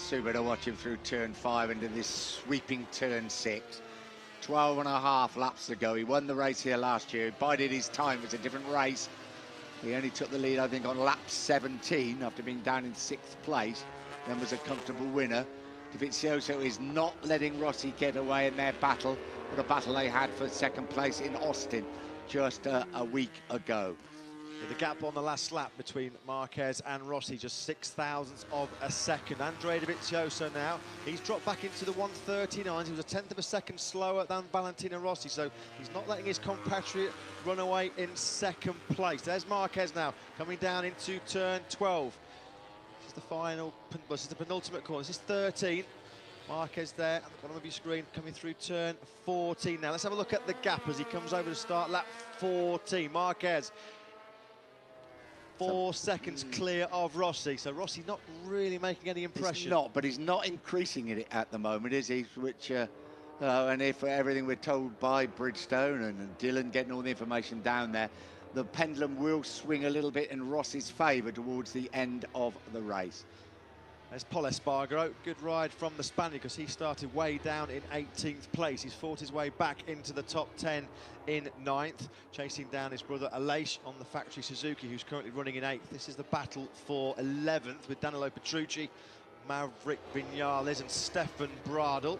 super to watch him through turn 5 into this sweeping turn 6. 12 and a half laps ago. He won the race here last year. He bided his time. It was a different race. He only took the lead, I think, on lap 17 after being down in 6th place. Then was a comfortable winner. Dovizioso is not letting Rossi get away in their battle, but a battle they had for 2nd place in Austin just a week ago. The gap on the last lap between Marquez and Rossi, just 0.06 of a second. Andrea Dovizioso now, he's dropped back into the 139s. He was a 1/10 of a second slower than Valentino Rossi, so he's not letting his compatriot run away in 2nd place. There's Marquez now, coming down into turn 12. This is the final, well, this is the penultimate corner. This is 13. Marquez there at the bottom of your screen, coming through turn 14. Now let's have a look at the gap as he comes over to start lap 14. Marquez, 4 seconds clear of Rossi, so Rossi not really making any impression. He's not, but he's not increasing it at the moment, is he? Which, and if everything we're told by Bridgestone and Dylan getting all the information down there, the pendulum will swing a little bit in Rossi's favour towards the end of the race. There's Pol Espargaro, good ride from the Spaniard because he started way down in 18th place. He's fought his way back into the top 10 in 9th, chasing down his brother Aleix on the factory Suzuki, who's currently running in 8th. This is the battle for 11th with Danilo Petrucci, Maverick Vinales and Stefan Bradl.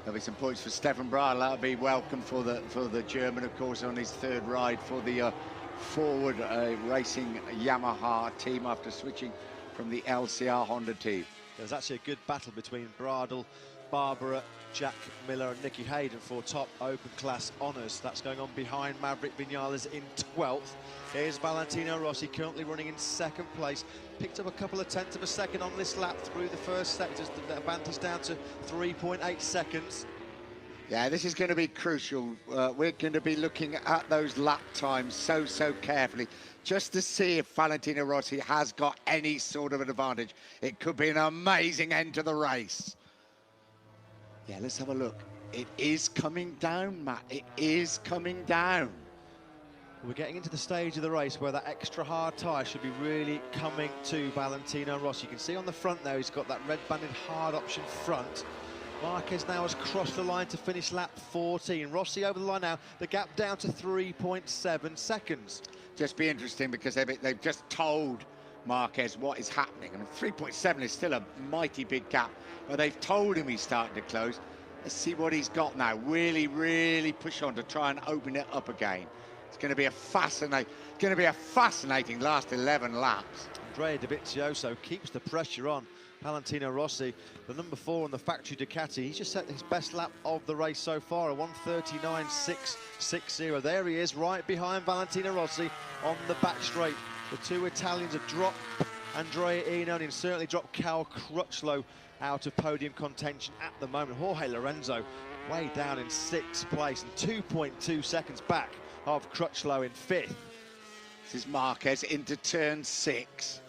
There'll be some points for Stefan Bradl. That'll be welcome for the German, of course, on his 3rd ride for the Forward Racing Yamaha team after switching from the LCR Honda team. There's actually a good battle between Bradl, Barbara, Jack Miller and Nicky Hayden for top open class honours. That's going on behind Maverick Vinales in 12th. Here's Valentino Rossi, currently running in 2nd place. Picked up a couple of 1/10 of a second on this lap through the first sectors. The advantage down to 3.8 seconds. Yeah, this is going to be crucial. We're going to be looking at those lap times so carefully, just to see if Valentino Rossi has got any sort of an advantage. It could be an amazing end to the race. Yeah, let's have a look. It is coming down, Matt. It is coming down. We're getting into the stage of the race where that extra hard tyre should be really coming to Valentino Rossi. You can see on the front there, he's got that red banded hard option front. Marquez now has crossed the line to finish lap 14. Rossi over the line now, the gap down to 3.7 seconds. Just be interesting because they've just told Marquez what is happening. I mean, 3.7 is still a mighty big gap, but they've told him he's starting to close. Let's see what he's got now. Really push on to try and open it up again. It's going to be a fascinating last 11 laps. Andrea Dovizioso keeps the pressure on Valentino Rossi, the number 4 on the factory Ducati. He's just set his best lap of the race so far, a 1:39.660. There he is, right behind Valentino Rossi on the back straight. The 2 Italians have dropped Andrea Iannone and certainly dropped Cal Crutchlow out of podium contention at the moment. Jorge Lorenzo way down in 6th place and 2.2 seconds back of Crutchlow in 5th. This is Marquez into turn 6.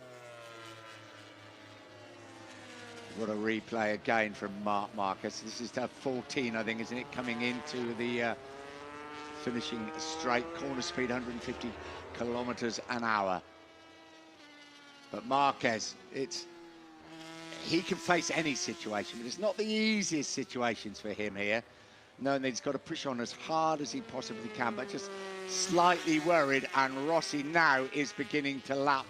What a replay again from Marquez. This is 14, I think, isn't it? Coming into the finishing straight, corner speed 150 kilometers an hour. But Marquez, he can face any situation, but it's not the easiest situations for him here, knowing that he's got to push on as hard as he possibly can, but just slightly worried, and Rossi now is beginning to lap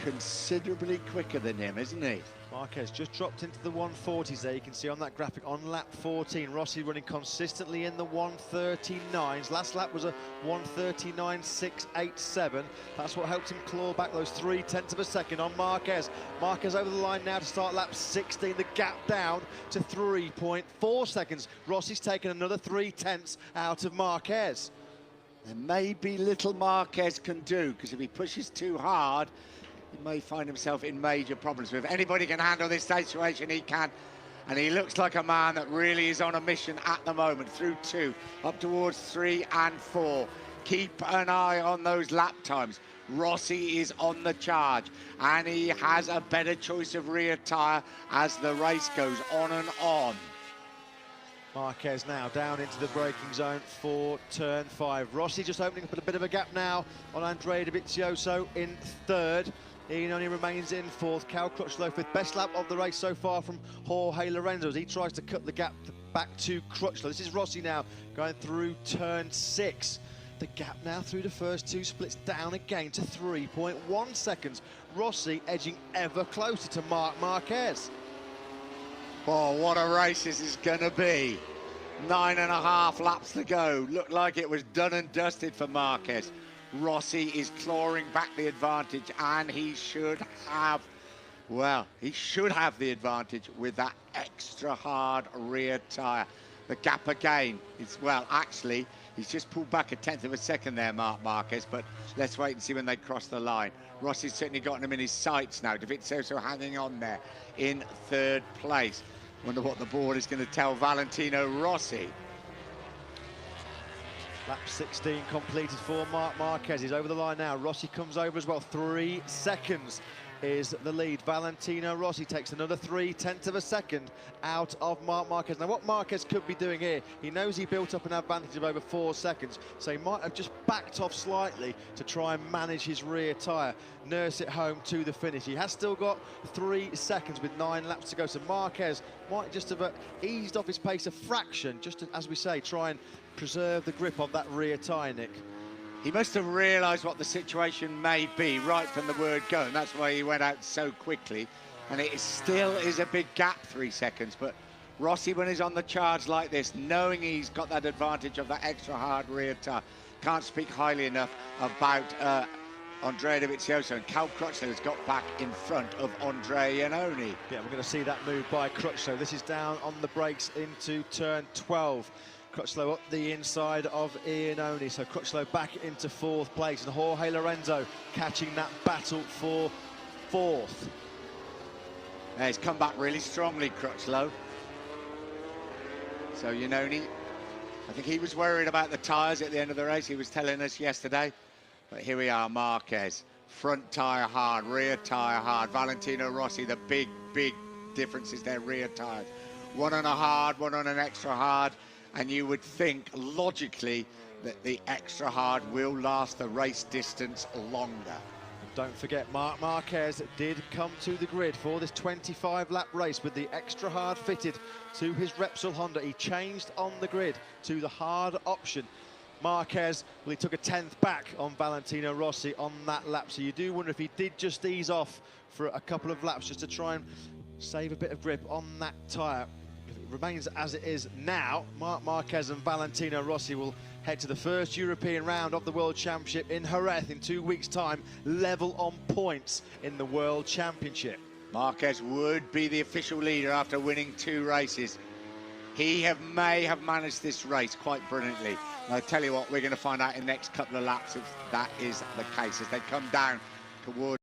considerably quicker than him, isn't he? Marquez just dropped into the 140s there. You can see on that graphic on lap 14, Rossi running consistently in the 139s. Last lap was a 1:39.687. That's what helped him claw back those 0.3 of a second on Marquez. Marquez over the line now to start lap 16. The gap down to 3.4 seconds. Rossi's taken another 0.3 out of Marquez. There may be little Marquez can do, because if he pushes too hard, he may find himself in major problems. But if anybody can handle this situation, he can. And he looks like a man that really is on a mission at the moment, through 2, up towards 3 and 4. Keep an eye on those lap times. Rossi is on the charge, and he has a better choice of rear tyre as the race goes on and on. Marquez now down into the braking zone for turn 5. Rossi just opening up a bit of a gap now on Andrea Dovizioso in 3rd. Ian only remains in fourth. Cal Crutchlow with best lap of the race so far from Jorge Lorenzo as he tries to cut the gap back to Crutchlow. This is Rossi now going through turn 6. The gap now through the first 2 splits down again to 3.1 seconds. Rossi edging ever closer to Marc Marquez. Oh, what a race this is going to be. 9.5 laps to go. Looked like it was done and dusted for Marquez. Rossi is clawing back the advantage, and he should have, well, he should have the advantage with that extra hard rear tyre. The gap again is, well, actually, he's just pulled back 1/10 of a second there, Marc Marquez, but let's wait and see when they cross the line. Rossi's certainly gotten him in his sights now. Dovizioso hanging on there in 3rd place. Wonder what the board is going to tell Valentino Rossi. Lap 16 completed for Marc Marquez. He's over the line now. Rossi comes over as well. 3 seconds is the lead. Valentino Rossi takes another 3/10 of a second out of Marc Marquez. Now, what Marquez could be doing here, he knows he built up an advantage of over 4 seconds, so he might have just backed off slightly to try and manage his rear tyre, nurse it home to the finish. He has still got 3 seconds with 9 laps to go, so Marquez might just have eased off his pace a fraction, just to, as we say, try and preserve the grip of that rear tyre, Nick. He must have realised what the situation may be right from the word go, and that's why he went out so quickly. And it still is a big gap, 3 seconds. But Rossi, when he's on the charge like this, knowing he's got that advantage of that extra hard rear tyre, can't speak highly enough about Andrea Dovizioso. And Cal Crutchlow has got back in front of Andrea Iannone. Yeah, we're going to see that move by Crutchlow. This is down on the brakes into turn 12. Crutchlow up the inside of Iannone, so Crutchlow back into 4th place, and Jorge Lorenzo catching that battle for 4th. Yeah, he's come back really strongly, Crutchlow. So Iannone, I think he was worried about the tyres at the end of the race. He was telling us yesterday. But here we are, Marquez. Front tyre hard, rear tyre hard. Valentino Rossi, the big differences there, rear tyres. One on a hard, one on an extra hard. And you would think, logically, that the extra hard will last the race distance longer. And don't forget, Marc Marquez did come to the grid for this 25-lap race with the extra hard fitted to his Repsol Honda. He changed on the grid to the hard option. Marquez, well, he took 1/10 back on Valentino Rossi on that lap, so you do wonder if he did just ease off for a couple of laps just to try and save a bit of grip on that tyre. Remains as it is now. Marc Marquez and Valentino Rossi will head to the first European round of the World Championship in Jerez in 2 weeks' time, level on points in the World Championship. Marquez would be the official leader after winning 2 races. He may have managed this race quite brilliantly. And I tell you what, we're going to find out in the next couple of laps if that is the case as they come down towards